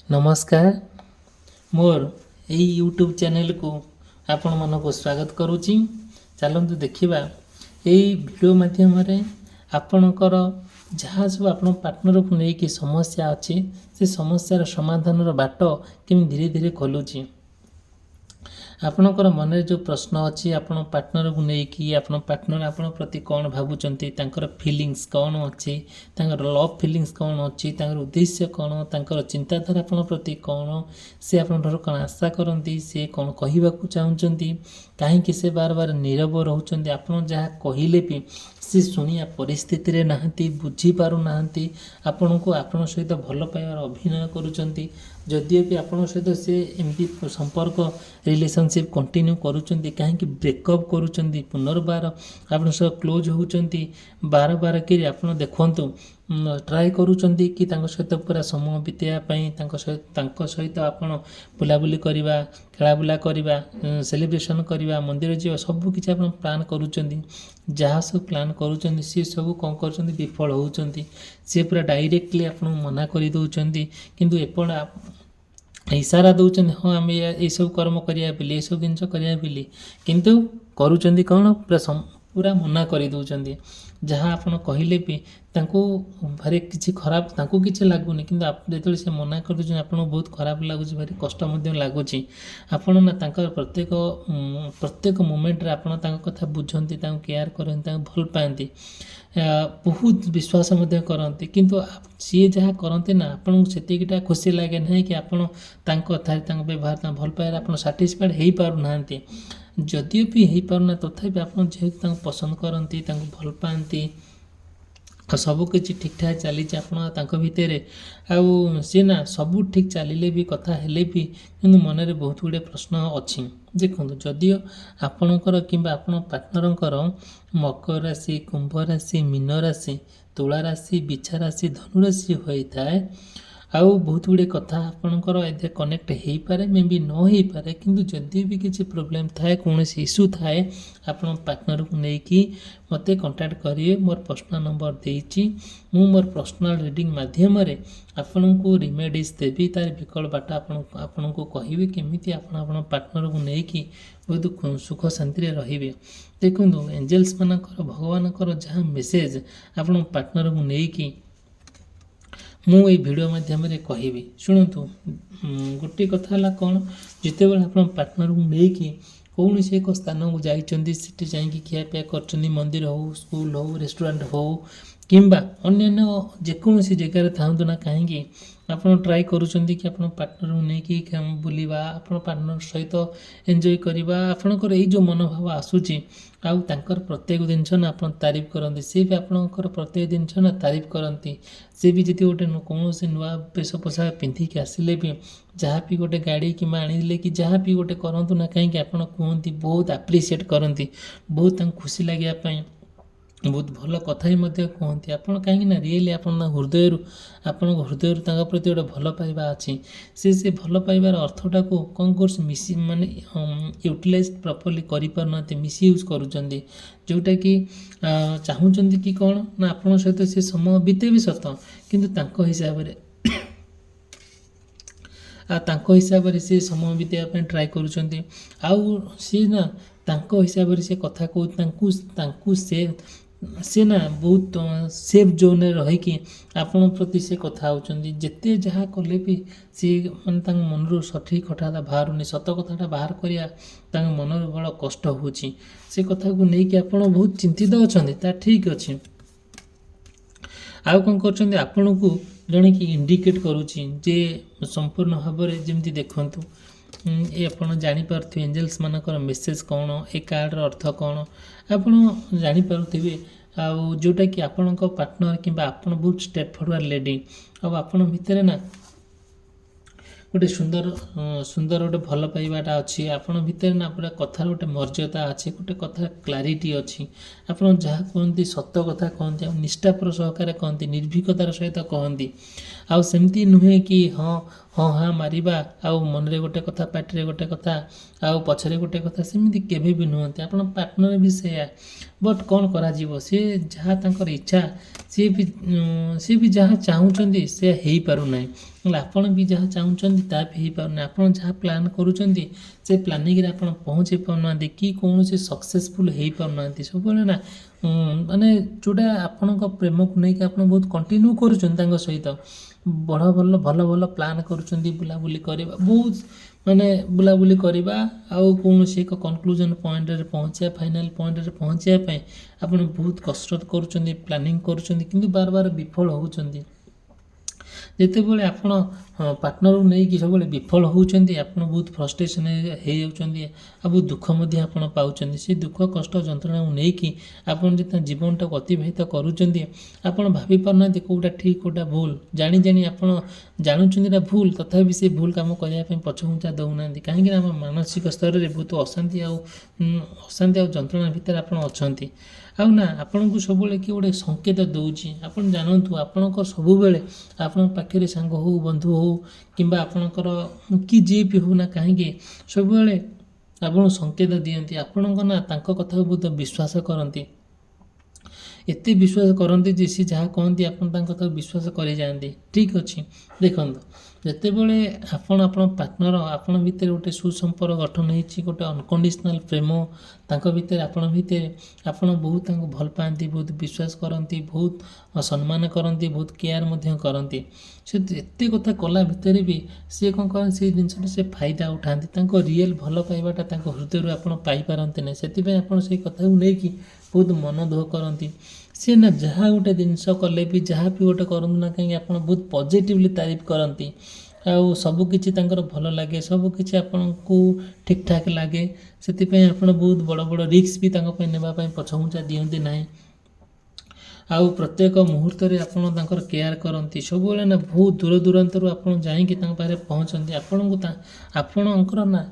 नमस्कार मोर यही YouTube channel को आपण मानक स्वागत करुच्ची। चलतु देखा यही वीडियो माध्यम आपणकर जहाँ सब आप पार्टनर को लेकिन समस्या अच्छी से समस्यार समाधान बाट केमी धीरे धीरे खोलुची। आपणकर मन जो प्रश्न अच्छी आप पार्टनर को लेकिन आप पार्टनर आपण प्रति कौन भावुंट फिलिंग्स कौन अच्छी लव फिलिंग्स कौन अच्छी उद्देश्य कौन चिंताधारा आपण प्रति कौन से आप कौन आशा करती से कौन कहवाक चाहते कहीं से बार बार नीरव रोच आप जहाँ कहले भी सी शुणिया परिस्थिति नहांती बुझीपार ना आपण को आपण सहित भल पाइबार अभिनय करुँच जदिओ भी आपण सहित से एमती संपर्क रिलेशनशिप कंटिन्यू करुँच कहीं ब्रेकअप करुँच पुनर्बार आप क्लोज होती बार बार कि आप देखु ट्राए करुँच कि सहित पूरा समय बिताइवाई सहित आप बुलाबुली करवा खेलाबुला करवा सेलिब्रेशन करवा मंदिर जावा सबकि आप प्लान करुँच जहाँ सब प्लान करुँच सी सब कौन कर विफल होती सी पूरा डायरेक्टली आप मना कर दौरान किंतु एपट इशारा दौरान हाँ आम ये सब कर्म करा ये सब जिन करा किंतु करुँच कौन पूरा मना कर दौरान जहाँ आप कहले भी भारी किसी खराब किसी लगुनि कि जो से मना कर दूसरे आप बहुत खराब लगुच भारी कष्ट लगुच आपण ना प्रत्येक प्रत्येक मोमेंट रे आपण कथा बुझती केयर करते भल पाती बहुत विश्वास करते किंतु सी जहाँ करते ना आपन से खुशी लगे ना कि आपण कथा व्यवहार भल पाए आप साटिस्फाइड हो पार ना जदिओ भी हो पारना तथापि आप जेहेतु पसंद करती भल पाती सबकि ठीक ठाक चली भितर आउ सी ना सब ठीक चलिले भी कथा हेले भी किंतु मन में बहुत गुड़े प्रश्न अच्छी देखो जदिओ आपणकर कि आपण पार्टनर मकर राशि कुंभ राशि मीन राशि तुला राशि बिछा राशि धनु राशि होता है आउ बहुत गुड़े कथा आपणकर ए कनेक्ट हो पारे मे भी न हो पारे किंतु जदि भी किसी प्रोब्लेम थाए कौन इश्यू थाए आप पार्टनर को लेकिन मत कंटाक्ट करेंगे मोर पर्सनल नंबर देती मु मोर पर्सनल रीडिंग माध्यम आपण को रिमेडीज देवी तार विकल्प बाट आपण को कहि केमी आप पार्टनर को लेकिन बहुत सुख शांति रे देखो एंजेल्स मानकर भगवान जहाँ मेसेज आप पार्टनर को लेकिन मु ये वीडियो माध्यम कहि शुणु गोटे कथा कौन जिते बड़े आप पार्टनर को लेकिन कौन से एक स्थान को जाइए जाकि खियापिया कर मंदिर हो स्कूल हो रेस्टोरेंट हो किंबा अन्य जेकोसी जगार था ना कहीं आप ट्राए करुँच कि आप पार्टनर को लेकिन बुलवा आप पार्टनर सहित एंजॉय करवा आपणकर ये जो मनोभाव आसूची आउ तांकर प्रत्येक जिनस ना आप तारीफ करते सी भी आपणकर प्रत्येक जिनस ना तारीफ करती सी भी जी गोटे कौन से नुआ वेश पोशाक पिंधिकी आसिले भी जहाँ भी गोटे गाड़ी कि आने कि जहाँ भी गोटे करूँ ना कहीं आप कहते बहुत आप्रिसीएट करती बहुत खुशी लगे बहुत भल कथा ही कहते आप कहीं रियली आप हृदय प्रति गोटे भल पाइबा अच्छी से भल पाइबार अर्थटा को कौन कर माने यूटिलाइज प्रॉपर्ली कर मिसयूज करुँच जोटा कि चाहूँगी कि कौन ना आप सहित से समय बीते भी सत किंतु हिसाब से समय बीतवा ट्राए करुँच आउ सी ना हिसाब से कथा कहूँ से ना बहुत सेफ जोन रहीकि आपण प्रति से कथा होचंदी जेते जहाँ कले भी सी माने मन सठिक कथा बाहर सत कथा बाहर करिया मन बड़ा कष्ट होची से कथा को लेकिन आपण बहुत चिंतित अछंदी ता ठीक अच्छे आउ कौन कर आपण को जड़े कि इंडिकेट करुच्ची जे संपूर्ण भाव में जमी देखु ये आप जापारे एंजेल्स मानकर मेसेज कौन ए कार्डर अर्थ कौन आप जापारे आउ जोटा कि आपण पार्टनर कि बहुत स्टेप फॉरवर्ड लेडी आपण भितर ना गोटे सुंदर सुंदर गोटे भल पाइबाटा अच्छी आपण भितर ना पूरा कथार गोटे मर्यादा अच्छी गोटे कथा क्लारिटी अच्छी आप जहाँ कहते सत कथा कहते निष्ठापर सहकार कहते निर्भीकतार सहित कहती आउ सेमती नुहे कि हाँ ହଁ ହାଁ ମାରିବା ଆଉ ମନରେ ଗୋଟେ କଥା ପାଟିରେ ଗୋଟେ କଥା ଆଉ ପଛରେ ଗୋଟେ କଥା ସେମିତି କେବେ ବି ନୁହନ୍ତି। ଆପଣ ପାର୍ଟନର ବି ସେଇଆ। ବଟ୍ କ'ଣ କରାଯିବ, ସିଏ ଯାହା ତାଙ୍କର ଇଚ୍ଛା, ସିଏ ବି ଯାହା ଚାହୁଁଛନ୍ତି ସେ ହେଇପାରୁନାହିଁ। ହେଲେ ଆପଣ ବି ଯାହା ଚାହୁଁଛନ୍ତି ତାହା ବି ହେଇପାରୁନାହିଁ। ଆପଣ ଯାହା ପ୍ଲାନ୍ କରୁଛନ୍ତି ସେ ପ୍ଲାନିଂରେ ଆପଣ ପହଞ୍ଚି ପାରୁନାହାନ୍ତି କି କୌଣସି ସକ୍ସେସଫୁଲ୍ ହେଇପାରୁନାହାନ୍ତି। ସବୁବେଳେ ନା ମାନେ ଯେଉଁଟା ଆପଣଙ୍କ ପ୍ରେମକୁ ନେଇକି ଆପଣ ବହୁତ କଣ୍ଟିନ୍ୟୁ କରୁଛନ୍ତି ତାଙ୍କ ସହିତ, ଭଲ ଭଲ ପ୍ଲାନ୍ କରୁଛନ୍ତି, ବୁଲାବୁଲି କରିବା, ବହୁତ ମାନେ ବୁଲାବୁଲି କରିବା ଆଉ କୌଣସି ଏକ କନକ୍ଲୁଜନ୍ ପଏଣ୍ଟରେ ପହଞ୍ଚିବା, ଫାଇନାଲ୍ ପଏଣ୍ଟରେ ପହଞ୍ଚିବା ପାଇଁ ଆପଣ ବହୁତ କସରତ କରୁଛନ୍ତି, ପ୍ଲାନିଂ କରୁଛନ୍ତି, କିନ୍ତୁ ବାର ବାର ବିଫଳ ହେଉଛନ୍ତି। ଯେତେବେଳେ ଆପଣ ପାର୍ଟନରକୁ ନେଇକି ସବୁବେଳେ ବିଫଳ ହେଉଛନ୍ତି, ଆପଣ ବହୁତ ଫ୍ରଷ୍ଟ୍ରେସନ୍ ହେଇଯାଉଛନ୍ତି ଆଉ ବହୁତ ଦୁଃଖ ମଧ୍ୟ ଆପଣ ପାଉଛନ୍ତି। ସେ ଦୁଃଖ କଷ୍ଟ ଯନ୍ତ୍ରଣାକୁ ନେଇକି ଆପଣ ଯେତେବେଳେ ଜୀବନଟାକୁ ଅତିବାହିତ କରୁଛନ୍ତି, ଆପଣ ଭାବି ପାରୁନାହାନ୍ତି କେଉଁଟା ଠିକ୍ କେଉଁଟା ଭୁଲ। ଜାଣି ଆପଣ ଜାଣୁଛନ୍ତି ଏଟା ଭୁଲ, ତଥାପି ସେ ଭୁଲ କାମ କରିବା ପାଇଁ ପଛଘୁଞ୍ଚା ଦେଉନାହାନ୍ତି। କାହିଁକିନା ଆମ ମାନସିକ ସ୍ତରରେ ବହୁତ ଅଶାନ୍ତି ଆଉ ଯନ୍ତ୍ରଣା ଭିତରେ ଆପଣ ଅଛନ୍ତି। ଆଉ ନା ଆପଣଙ୍କୁ ସବୁବେଳେ କିଏ ଗୋଟେ ସଂକେତ ଦେଉଛି। ଆପଣ ଜାଣନ୍ତୁ ଆପଣଙ୍କ ସବୁବେଳେ ଆପଣଙ୍କ ପାଖରେ ସାଙ୍ଗ ହେଉ, ବନ୍ଧୁ ହେଉ କିମ୍ବା ଆପଣଙ୍କର କି ଯିଏ ବି ହେଉ ନା କାହିଁକି, ସବୁବେଳେ ଆପଣଙ୍କୁ ସଂକେତ ଦିଅନ୍ତି। ଆପଣଙ୍କ ନା ତାଙ୍କ କଥାକୁ ବହୁତ ବିଶ୍ୱାସ କରନ୍ତି। ଏତେ ବିଶ୍ୱାସ କରନ୍ତି ଯେ ସେ ଯାହା କହନ୍ତି ଆପଣ ତାଙ୍କ କଥାକୁ ବିଶ୍ୱାସ କରିଯାଆନ୍ତି। ଠିକ୍ ଅଛି, ଦେଖନ୍ତୁ ଯେତେବେଳେ ଆପଣଙ୍କ ପାର୍ଟନର ଆପଣଙ୍କ ଭିତରେ ଗୋଟେ ସୁସମ୍ପର୍କ ଗଠନ ହେଇଛି, ଗୋଟେ ଅନକଣ୍ଡିସନାଲ୍ ପ୍ରେମ ତାଙ୍କ ଭିତରେ, ଆପଣଙ୍କ ଭିତରେ, ଆପଣ ବହୁତ ତାଙ୍କୁ ଭଲ ପାଆନ୍ତି, ବହୁତ ବିଶ୍ୱାସ କରନ୍ତି, ବହୁତ ସମ୍ମାନ କରନ୍ତି, ବହୁତ କେୟାର ମଧ୍ୟ କରନ୍ତି। ସେ ଏତେ କଥା କଲା ଭିତରେ ବି ସେ କ'ଣ କରନ୍ତି, ସେଇ ଜିନିଷଟା ସେ ଫାଇଦା ଉଠାନ୍ତି। ତାଙ୍କ ରିଏଲ୍ ଭଲ ପାଇବାଟା ତାଙ୍କ ହୃଦୟରୁ ଆପଣ ପାଇପାରନ୍ତି ନାହିଁ। ସେଥିପାଇଁ ଆପଣ ସେଇ କଥାକୁ ନେଇକି ବହୁତ ମନ ଦୁଃଖ କରନ୍ତି। ସେ ନା ଯାହା ଗୋଟେ ଜିନିଷ କଲେ ବି, ଯାହା ବି ଗୋଟେ କରନ୍ତୁ ନା କାହିଁକି, ଆପଣ ବହୁତ ପଜିଟିଭଲି ତାରିଫ କରନ୍ତି ଆଉ ସବୁକିଛି ତାଙ୍କର ଭଲ ଲାଗେ, ସବୁକିଛି ଆପଣଙ୍କୁ ଠିକ୍ ଠାକ୍ ଲାଗେ। ସେଥିପାଇଁ ଆପଣ ବହୁତ ବଡ଼ ବଡ଼ ରିସ୍କ ବି ତାଙ୍କ ପାଇଁ ନେବା ପାଇଁ ପଛଘୁଞ୍ଚା ଦିଅନ୍ତି ନାହିଁ। ଆଉ ପ୍ରତ୍ୟେକ ମୁହୂର୍ତ୍ତରେ ଆପଣ ତାଙ୍କର କେୟାର କରନ୍ତି। ସବୁବେଳେ ନା ବହୁତ ଦୂର ଦୂରାନ୍ତରୁ ଆପଣ ଯାଇକି ତାଙ୍କ ପାଖରେ ପହଞ୍ଚନ୍ତି। ଆପଣଙ୍କର ନା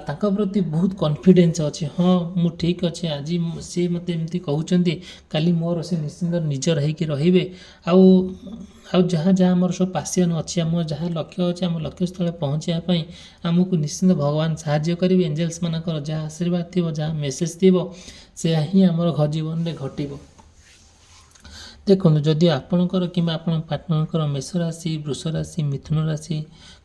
ତାଙ୍କ ପ୍ରତି ବହୁତ କନଫିଡେନ୍ସ ଅଛି। ହଁ ମୁଁ ଠିକ୍ ଅଛି, ଆଜି ସେ ମୋତେ ଏମିତି କହୁଛନ୍ତି, କାଲି ମୋର ସେ ନିଶ୍ଚିନ୍ତ ନିଜର ହେଇକି ରହିବେ। ଆଉ ଯାହା ଆମର ସବୁ ପାସିଅନ୍ ଅଛି, ଆମର ଯାହା ଲକ୍ଷ୍ୟ ଅଛି, ଆମ ଲକ୍ଷ୍ୟସ୍ଥଳରେ ପହଞ୍ଚିବା ପାଇଁ ଆମକୁ ନିଶ୍ଚିନ୍ତ ଭଗବାନ ସାହାଯ୍ୟ କରିବେ। ଏଞ୍ଜେଲ୍ସ ମାନଙ୍କର ଯାହା ଆଶୀର୍ବାଦ ଥିବ, ଯାହା ମେସେଜ୍ ଥିବ, ସେୟା ହିଁ ଆମର ଜୀବନରେ ଘଟିବ। ଦେଖନ୍ତୁ, ଯଦି ଆପଣଙ୍କର କିମ୍ବା ଆପଣଙ୍କ ପାର୍ଟନରଙ୍କର ମେଷ ରାଶି, ବୃଷ ରାଶି, ମିଥୁନ ରାଶି,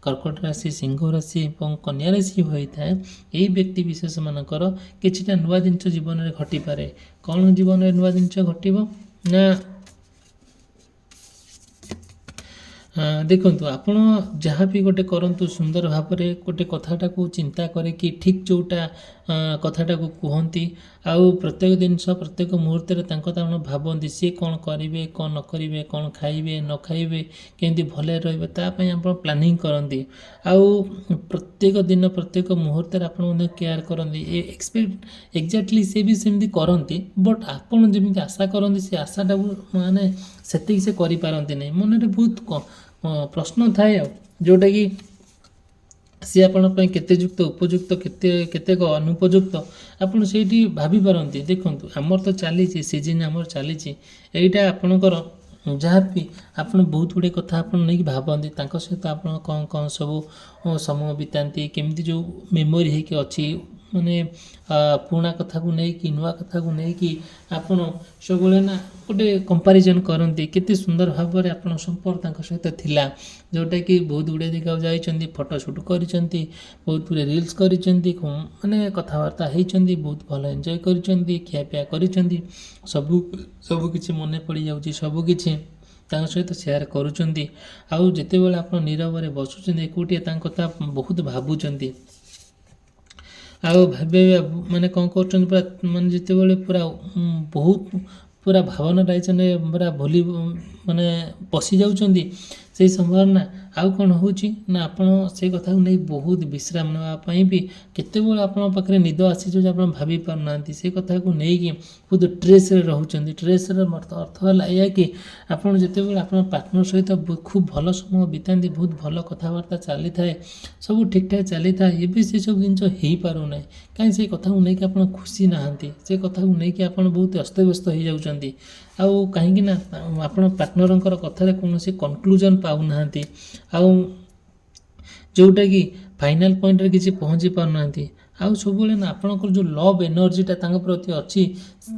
କର୍କଟ ରାଶି, ସିଂହ ରାଶି ଏବଂ କନ୍ୟା ରାଶି ହୋଇଥାଏ, ଏହି ବ୍ୟକ୍ତି ବିଶେଷ ମାନଙ୍କର କିଛିଟା ନୂଆ ଜିନିଷ ଜୀବନରେ ଘଟିପାରେ। କ'ଣ ଜୀବନରେ ନୂଆ ଜିନିଷ ଘଟିବ ନା, ଦେଖନ୍ତୁ ଆପଣ ଯାହା ବି ଗୋଟେ କରନ୍ତୁ, ସୁନ୍ଦର ଭାବରେ ଗୋଟେ କଥାଟାକୁ ଚିନ୍ତା କରିକି ଠିକ୍ ଯେଉଁଟା କଥାଟାକୁ କୁହନ୍ତି ଆଉ ପ୍ରତ୍ୟେକ ଜିନିଷ ପ୍ରତ୍ୟେକ ମୁହୂର୍ତ୍ତରେ ତାଙ୍କ ଆପଣ ଭାବନ୍ତି ସିଏ କ'ଣ କରିବେ, କ'ଣ ନ କରିବେ, କ'ଣ ଖାଇବେ ନ ଖାଇବେ, କେମିତି ଭଲରେ ରହିବେ, ତା ପାଇଁ ଆପଣ ପ୍ଲାନିଂ କରନ୍ତି। ଆଉ ପ୍ରତ୍ୟେକ ଦିନ ପ୍ରତ୍ୟେକ ମୁହୂର୍ତ୍ତରେ ଆପଣ ମଧ୍ୟ କେୟାର କରନ୍ତି। ଏକ୍ଜାକ୍ଟଲି ସେ ବି ସେମିତି କରନ୍ତି, ବଟ୍ ଆପଣ ଯେମିତି ଆଶା କରନ୍ତି ସେ ଆଶାଟାକୁ ମାନେ ସେତିକି ସେ କରିପାରନ୍ତି ନାହିଁ। ମନରେ ବହୁତ ପ୍ରଶ୍ନ ଥାଏ ଆଉ ଯେଉଁଟାକି ସିଏ ଆପଣଙ୍କ ପାଇଁ କେତେ ଯୁକ୍ତ, ଉପଯୁକ୍ତ, କେତେକ ଅନୁପଯୁକ୍ତ, ଆପଣ ସେଇଠି ଭାବିପାରନ୍ତି। ଦେଖନ୍ତୁ, ଆମର ତ ଚାଲିଛି ସିଜିନ୍, ଆମର ଚାଲିଛି ଏଇଟା ଆପଣଙ୍କର ଯାହା ବି ଆପଣ ବହୁତ ଗୁଡ଼ିଏ କଥା ଆପଣ ନେଇକି ଭାବନ୍ତି। ତାଙ୍କ ସହିତ ଆପଣ କ'ଣ ସବୁ ସମୟ ବିତାନ୍ତି, କେମିତି ଯେଉଁ ମେମୋରି ହେଇକି ଅଛି, ମାନେ ପୁରୁଣା କଥାକୁ ନେଇକି ନୂଆ କଥାକୁ ନେଇକି ଆପଣ ସବୁବେଳେ ନା ଗୋଟେ କମ୍ପାରିଜନ୍ କରନ୍ତି। କେତେ ସୁନ୍ଦର ଭାବରେ ଆପଣ ସମ୍ପର୍କ ତାଙ୍କ ସହିତ ଥିଲା, ଯେଉଁଟାକି ବହୁତ ଗୁଡ଼ିଏ ଜାଗାକୁ ଯାଇଛନ୍ତି, ଫଟୋ ସୁଟ୍ କରିଛନ୍ତି, ବହୁତ ଗୁଡ଼ିଏ ରିଲ୍ସ କରିଛନ୍ତି, ମାନେ କଥାବାର୍ତ୍ତା ହେଇଛନ୍ତି, ବହୁତ ଭଲ ଏନ୍ଜୟ କରିଛନ୍ତି, ଖିଆପିଆ କରିଛନ୍ତି, ସବୁ କିଛି ମନେ ପଡ଼ିଯାଉଛି, ସବୁକିଛି ତାଙ୍କ ସହିତ ସେୟାର କରୁଛନ୍ତି। ଆଉ ଯେତେବେଳେ ଆପଣ ନୀରବରେ ବସୁଛନ୍ତି ଏକୁଟିଆ, ତାଙ୍କ କଥା ବହୁତ ଭାବୁଛନ୍ତି। ଆଉ ମାନେ କ'ଣ କରୁଛନ୍ତି, ପୁରା ମାନେ ଯେତେବେଳେ ପୁରା ଭାବନା ରାଇଜନେ ପୁରା ମାନେ ପଶି ଯାଉଛନ୍ତି, ସେଇ ସମୟରେ ନା ଆଉ କ'ଣ ହେଉଛି ନା, ଆପଣ ସେଇ କଥାକୁ ନେଇ ବହୁତ ବିଶ୍ରାମ ନେବା ପାଇଁ ବି କେତେବେଳେ ଆପଣଙ୍କ ପାଖରେ ନିଦ ଆସିଯାଉଛି, ଆପଣ ଭାବି ପାରୁନାହାନ୍ତି। ସେ କଥାକୁ ନେଇକି ବହୁତ ଟ୍ରେସ୍ରେ ରହୁଛନ୍ତି। ଟ୍ରେସ୍ର ଅର୍ଥ ହେଲା ଏଇଆ କି ଆପଣ ଯେତେବେଳେ ଆପଣଙ୍କ ପାର୍ଟନର ସହିତ ଖୁବ୍ ଭଲ ସମୟ ବିତାନ୍ତି, ବହୁତ ଭଲ କଥାବାର୍ତ୍ତା ଚାଲିଥାଏ, ସବୁ ଠିକ୍ଠାକ୍ ଚାଲିଥାଏ, ଏବେ ସେସବୁ ଜିନିଷ ହେଇପାରୁନାହିଁ। କାହିଁକି ସେ କଥାକୁ ନେଇକି ଆପଣ ଖୁସି ନାହାନ୍ତି, ସେ କଥାକୁ ନେଇକି ଆପଣ ବହୁତ ଅସ୍ତବ୍ୟସ୍ତ ହେଇଯାଉଛନ୍ତି। ଆଉ କାହିଁକି ନା ଆପଣ ପାର୍ଟନରଙ୍କର କଥାରେ କୌଣସି କନକ୍ଲୁଜନ୍ ପାଉନାହାନ୍ତି। ଆଉ जोटाकि फाइनाल पॉइंट रे किसी पहुँची पारना आउ सब ना आपंकर जो लव एनर्जीटा प्रति अच्छी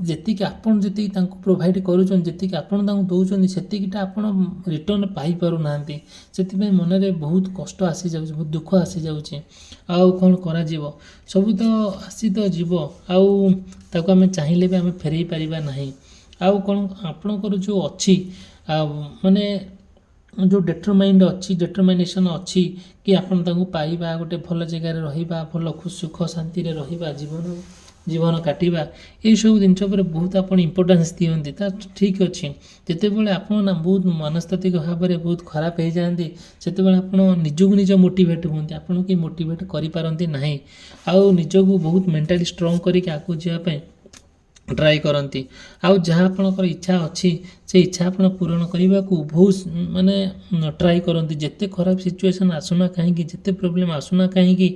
जी आपड़ जी प्रोवाइड करुँच आपड़ दौरान सेतिकटा आपड़ रिटर्न पाई पारना से मन में बहुत कष्ट आसी जाऊँ बहुत दुख आसी जाऊँ आउ कौन करा सब तो आसी तो जीव आउ ताको आम चाहिए भी आम फेरई पारिबा नहीं आउ कौन आपणकर जो अच्छी माने जो डिटरमिनेशन अच्छी कि आपन ताको पाइबा गोटे भल जगार रहिबा भल सुख शांति रे रहिबा जीवन काटिबा ये सब जिन बहुत आप इम्पोर्टान्स दिखती ता ठीक अच्छे जिते बड़े आप बहुत मनस्तात्विक भाव में बहुत खराब हो जाती से आप निजक निज मोटिवेट हूँ आपन कि मोटिवेट करें ना आउ निजक बहुत मेंटली स्ट्रॉन्ग करके आगू जावाई ट्राए करती आउ जहाँ आपणकर इच्छा अच्छी से इच्छा आप पूरण करने को बहुत माने ट्राए करती जिते खराब सिचुएशन आसुना कहीं जिते प्रोब्लेम आसुना कहीं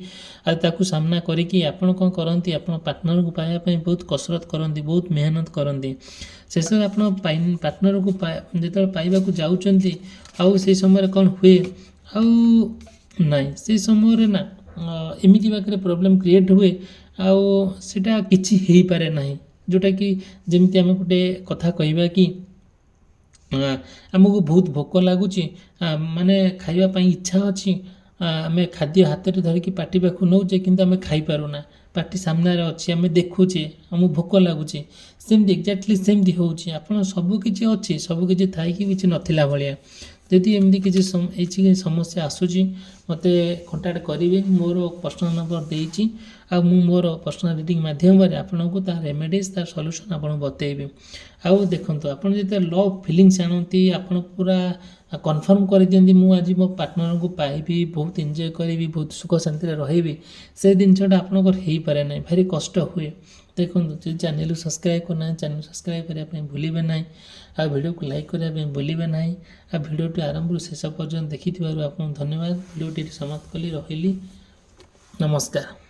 ताकू सामना करिकी आपण कौन करती आप पार्टनर को पाइबा बहुत कसरत करती बहुत मेहनत करती शेष आप पार्टनर को जो पाइबा जाऊँच आउ से समय कौन हुए आउ नाई से समय ना एमती बाकी प्रोब्लेम क्रिएट हुए आउ सेटा किछि हो पारे नहीं जोटा कि जमी आम गोटे कथा कहवा कि आमको बहुत भोक लगुच माने खाइबा इच्छा अच्छी आम खाद्य हाथ में धरिकी पार्टी पाखु नौचे कि आम खाईपारूना पार्टी सामने अच्छी आम देखुचे आमको भोक लगुच सेमती एक्जाक्टली सेमती होची आपन सबकि अच्छी सबकि थी कि नथिला भाया जदि एमती किसी समस्या आसूची मते कंटाक्ट करेंगे मोर पर्सनल नंबर देती आ मोर पर्सनल रीडिंग मध्यम आपन को तार रेमेडीज तार सॉल्यूशन आपन बतेबी आउ देखंतु आपन जते लव फीलिंग्स आनती आपन पूरा कन्फर्म कर दियंती मु आज मो पार्टनर को पाइबी बहुत एंजॉय करी बहुत सुख शांति रही से जिनटा आपनकर हो पारे ना भारी कष्ट हुए देखो जो चैनल सब्सक्राइब करना चैनल सब्सक्राइब करने भूलिए ना आ वीडियो को लाइक करने भूलिए ना आ वीडियो आरंभ शेष पर्यटन देखि आपको धन्यवाद वीडियो समाप्त कली रही नमस्कार।